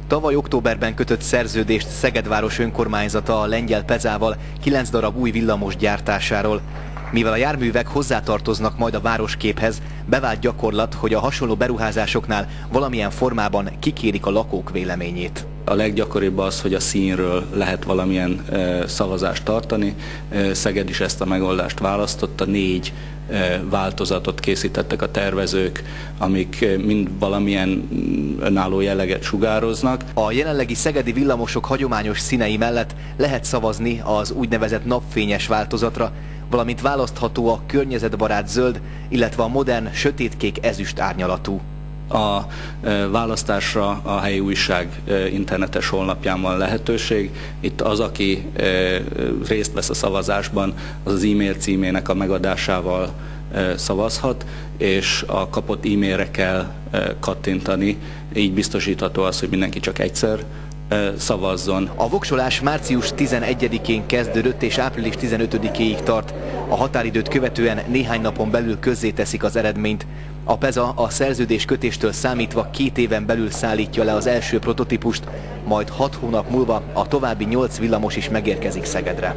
Tavaly októberben kötött szerződést Szegedváros önkormányzata a lengyel Pezával 9 darab új villamos gyártásáról. Mivel a járművek hozzátartoznak majd a városképhez, bevált gyakorlat, hogy a hasonló beruházásoknál valamilyen formában kikérik a lakók véleményét. A leggyakoribb az, hogy a színről lehet valamilyen szavazást tartani. Szeged is ezt a megoldást választotta, 4 változatot készítettek a tervezők, amik mind valamilyen önálló jelleget sugároznak. A jelenlegi szegedi villamosok hagyományos színei mellett lehet szavazni az úgynevezett napfényes változatra, valamint választható a környezetbarát zöld, illetve a modern sötétkék ezüst árnyalatú. A választásra a helyi újság internetes honlapján van lehetőség. Itt az, aki részt vesz a szavazásban, az az e-mail címének a megadásával szavazhat, és a kapott e-mailre kell kattintani. Így biztosítható az, hogy mindenki csak egyszer szavazzon. A voksolás március 11-én kezdődött és április 15-éig tart. A határidőt követően néhány napon belül közzéteszik az eredményt. A PEZA a szerződés kötéstől számítva 2 éven belül szállítja le az első prototípust, majd 6 hónap múlva a további 8 villamos is megérkezik Szegedre.